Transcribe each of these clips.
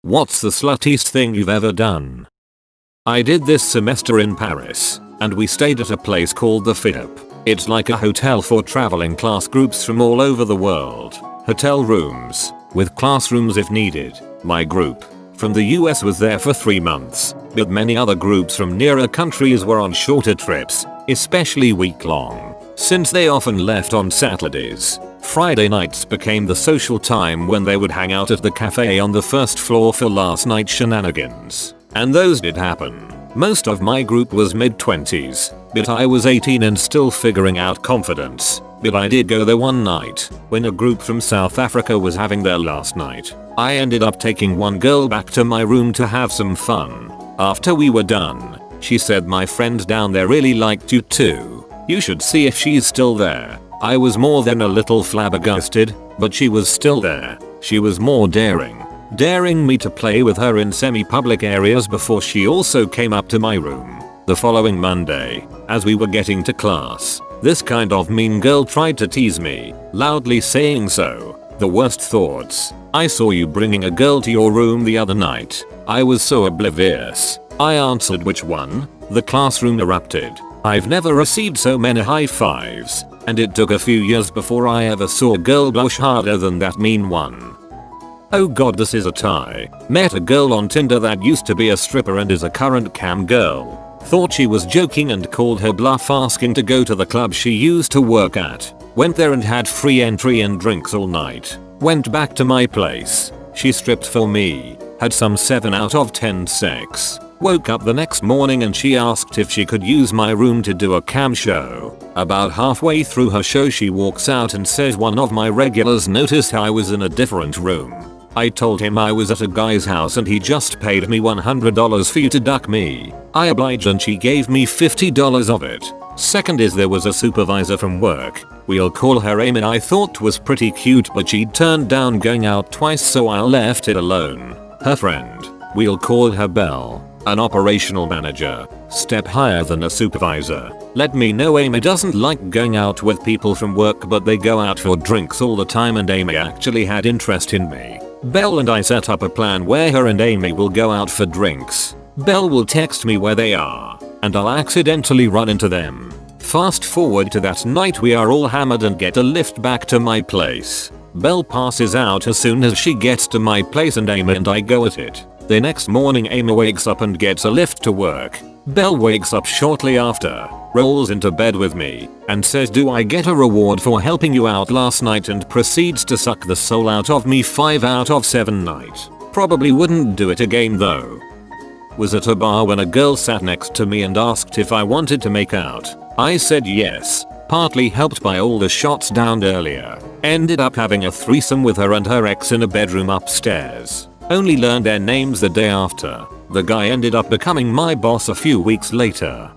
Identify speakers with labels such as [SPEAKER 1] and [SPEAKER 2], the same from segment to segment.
[SPEAKER 1] What's the sluttiest thing you've ever done? I did this semester in Paris, and we stayed at a place called the FIP. It's like a hotel for traveling class groups from all over the world. Hotel rooms, with classrooms if needed. My group from the US was there for 3 months, but many other groups from nearer countries were on shorter trips, especially week-long, since they often left on Saturdays. Friday nights became the social time when they would hang out at the cafe on the first floor for last night shenanigans. And those did happen. Most of my group was mid-20s, but I was 18 and still figuring out confidence. But I did go there one night, when a group from South Africa was having their last night. I ended up taking one girl back to my room to have some fun. After we were done, she said, "My friend down there really liked you too. You should see if she's still there." I was more than a little flabbergasted, but she was still there. She was more daring me to play with her in semi-public areas before she also came up to my room. The following Monday, as we were getting to class, this kind of mean girl tried to tease me, loudly saying, "So, the worst thoughts. I saw you bringing a girl to your room the other night." I was so oblivious. I answered, "Which one?" The classroom erupted. I've never received so many high fives, and it took a few years before I ever saw a girl blush harder than that mean one. Oh god, this is a tie. Met a girl on Tinder that used to be a stripper and is a current cam girl. Thought she was joking and called her bluff asking to go to the club she used to work at. Went there and had free entry and drinks all night. Went back to my place. She stripped for me. Had some 7 out of 10 sex. Woke up the next morning and she asked if she could use my room to do a cam show. About halfway through her show she walks out and says one of my regulars noticed I was in a different room. I told him I was at a guy's house and he just paid me $100 for you to duck me. I obliged and she gave me $50 of it. Second is there was a supervisor from work. We'll call her Amy. I thought was pretty cute, but she turned down going out twice, so I left it alone. Her friend, we'll call her Belle, an operational manager, step higher than a supervisor, let me know Amy doesn't like going out with people from work, but they go out for drinks all the time and Amy actually had interest in me. Belle and I set up a plan where her and Amy will go out for drinks. Belle will text me where they are, and I'll accidentally run into them. Fast forward to that night, we are all hammered and get a lift back to my place. Belle passes out as soon as she gets to my place and Amy and I go at it. The next morning Amy wakes up and gets a lift to work. Belle wakes up shortly after, rolls into bed with me, and says, "Do I get a reward for helping you out last night?" and proceeds to suck the soul out of me 5 out of 7 night. Probably wouldn't do it again though. Was at a bar when a girl sat next to me and asked if I wanted to make out. I said yes, partly helped by all the shots downed earlier. Ended up having a threesome with her and her ex in a bedroom upstairs. Only learned their names the day after. The guy ended up becoming my boss a few weeks later.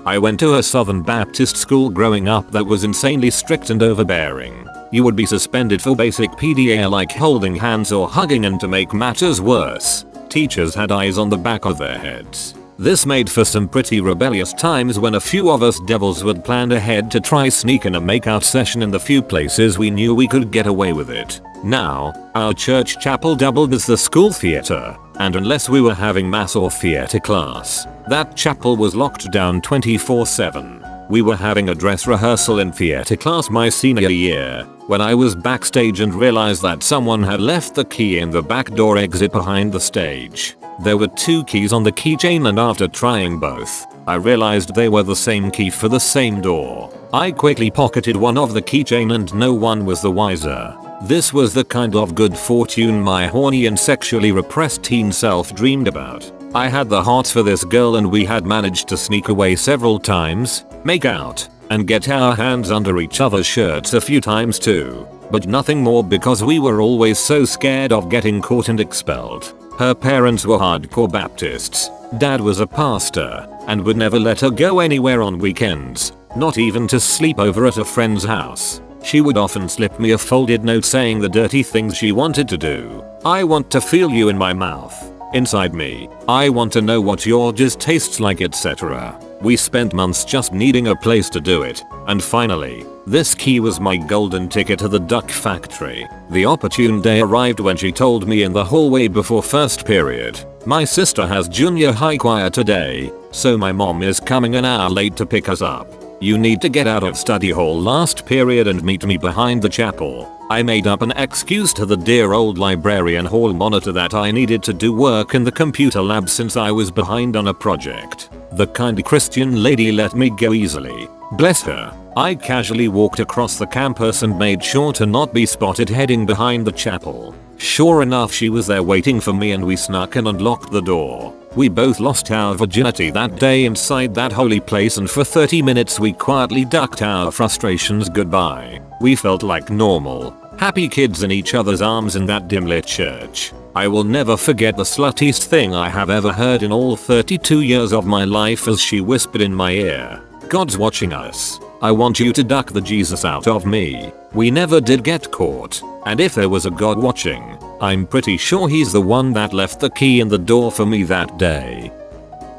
[SPEAKER 1] I went to a Southern Baptist school growing up that was insanely strict and overbearing. You would be suspended for basic PDA like holding hands or hugging, and to make matters worse, teachers had eyes on the back of their heads. This made for some pretty rebellious times when a few of us devils would plan ahead to try sneak in a makeout session in the few places we knew we could get away with it. Now, our church chapel doubled as the school theater, and unless we were having mass or theater class, that chapel was locked down 24/7. We were having a dress rehearsal in theater class my senior year, when I was backstage and realized that someone had left the key in the back door exit behind the stage. There were 2 keys on the keychain, and after trying both, I realized they were the same key for the same door. I quickly pocketed one of the keychain and no one was the wiser. This was the kind of good fortune my horny and sexually repressed teen self dreamed about. I had the hots for this girl and we had managed to sneak away several times, make out, and get our hands under each other's shirts a few times too. But nothing more because we were always so scared of getting caught and expelled. Her parents were hardcore Baptists. Dad was a pastor and would never let her go anywhere on weekends, not even to sleep over at a friend's house. She would often slip me a folded note saying the dirty things she wanted to do. "I want to feel you in my mouth. inside me, I want to know what your jizz tastes like, etc. We spent months just needing a place to do it, and finally, this key was my golden ticket to the duck factory. The opportune day arrived when she told me in the hallway before first period, "My sister has junior high choir today, so my mom is coming an hour late to pick us up. You need to get out of study hall last period and meet me behind the chapel." I made up an excuse to the dear old librarian hall monitor that I needed to do work in the computer lab since I was behind on a project. The kind Christian lady let me go easily. Bless her. I casually walked across the campus and made sure to not be spotted heading behind the chapel. Sure enough, she was there waiting for me and we snuck in and locked the door. We both lost our virginity that day inside that holy place, and for 30 minutes we quietly ducked our frustrations goodbye. We felt like normal, happy kids in each other's arms in that dim-lit church. I will never forget the sluttiest thing I have ever heard in all 32 years of my life as she whispered in my ear, "God's watching us. I want you to duck the Jesus out of me." We never did get caught, and if there was a God watching, I'm pretty sure he's the one that left the key in the door for me that day.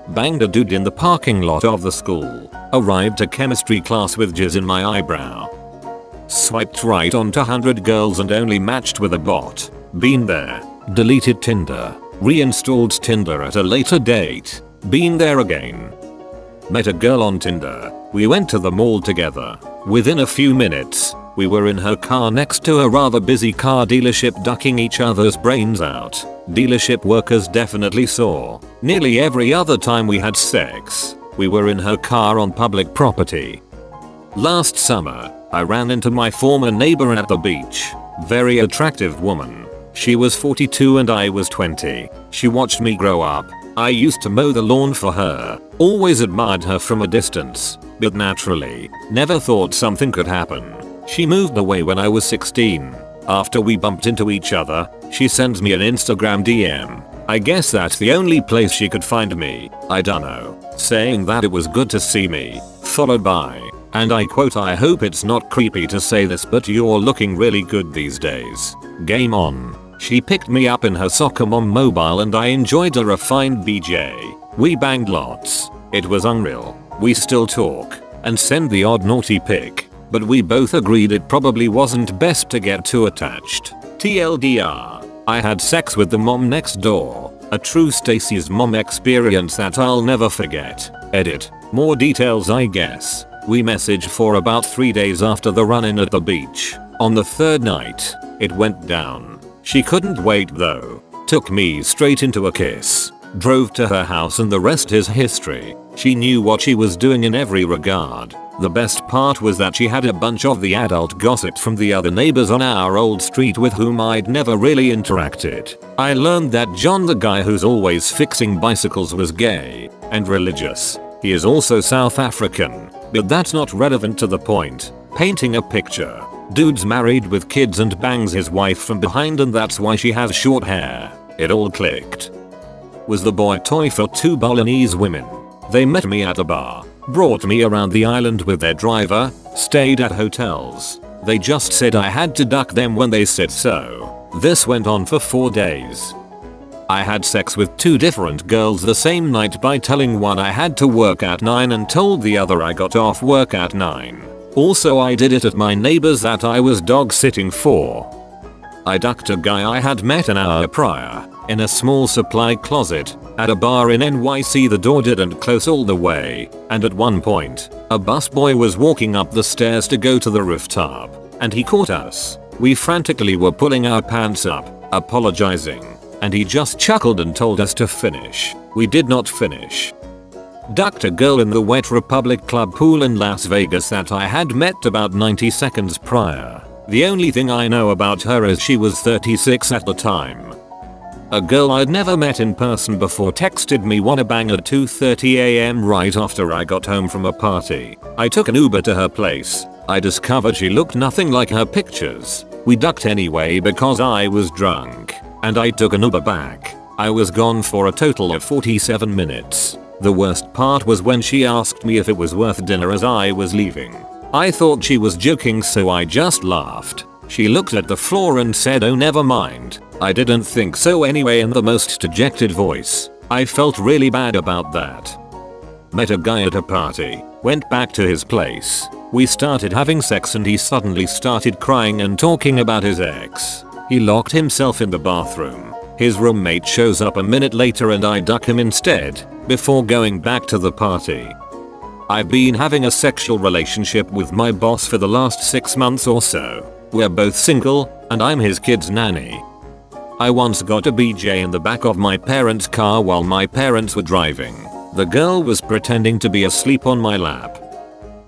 [SPEAKER 1] Banged a dude in the parking lot of the school. Arrived to chemistry class with jizz in my eyebrow. Swiped right onto 100 girls and only matched with a bot. Been there. Deleted Tinder. Reinstalled Tinder at a later date. Been there again. Met a girl on Tinder. We went to the mall together. Within a few minutes, we were in her car next to a rather busy car dealership ducking each other's brains out. Dealership workers definitely saw. Nearly every other time we had sex, we were in her car on public property. Last summer, I ran into my former neighbor at the beach. Very attractive woman. She was 42 and I was 20. She watched me grow up. I used to mow the lawn for her. Always admired her from a distance, but naturally, never thought something could happen. She moved away when I was 16. After we bumped into each other, she sends me an Instagram DM. I guess that's the only place she could find me, I dunno, saying that it was good to see me, followed by, and I quote, "I hope it's not creepy to say this, but you're looking really good these days. Game on." She picked me up in her soccer mom mobile and I enjoyed a refined BJ. We banged lots. It was unreal. We still talk and send the odd naughty pic, but we both agreed it probably wasn't best to get too attached. TLDR. I had sex with the mom next door. A true Stacy's mom experience that I'll never forget. Edit. More details I guess. We messaged for about 3 days after the run-in at the beach. On the third night, it went down. She couldn't wait though. Took me straight into a kiss. Drove to her house and the rest is history. She knew what she was doing in every regard. The best part was that she had a bunch of the adult gossip from the other neighbors on our old street with whom I'd never really interacted. I learned that John, the guy who's always fixing bicycles, was gay and religious. He is also South African, but that's not relevant to the point. Painting a picture. Dude's married with kids and bangs his wife from behind and that's why she has short hair. It all clicked. Was the boy toy for 2 Balinese women. They met me at a bar, brought me around the island with their driver, stayed at hotels. They just said I had to duck them when they said so. This went on for 4 days. I had sex with 2 different girls the same night by telling one I had to work at 9 and told the other I got off work at 9. Also, I did it at my neighbor's that I was dog sitting for. I ducked a guy I had met an hour prior in a small supply closet at a bar in NYC. The door didn't close all the way, and at one point, a busboy was walking up the stairs to go to the rooftop, and he caught us. We frantically were pulling our pants up, apologizing, and he just chuckled and told us to finish. We did not finish. Ducked a girl in the Wet Republic Club pool in Las Vegas that I had met about 90 seconds prior. The only thing I know about her is she was 36 at the time. A girl I'd never met in person before texted me wanna bang at 2:30 AM right after I got home from a party. I took an Uber to her place. I discovered she looked nothing like her pictures. We ducked anyway because I was drunk, and I took an Uber back. I was gone for a total of 47 minutes. The worst part was when she asked me if it was worth dinner as I was leaving. I thought she was joking, so I just laughed. She looked at the floor and said, "Oh, never mind. I didn't think so anyway," in the most dejected voice. I felt really bad about that. Met a guy at a party, went back to his place. We started having sex and he suddenly started crying and talking about his ex. He locked himself in the bathroom. His roommate shows up a minute later and I duck him instead, before going back to the party. I've been having a sexual relationship with my boss for the last 6 months or so. We're both single, and I'm his kid's nanny. I once got a BJ in the back of my parents' car while my parents were driving. The girl was pretending to be asleep on my lap.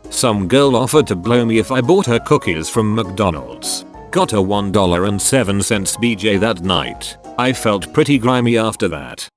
[SPEAKER 1] Some girl offered to blow me if I bought her cookies from McDonald's. Got a $1.07 BJ that night. I felt pretty grimy after that.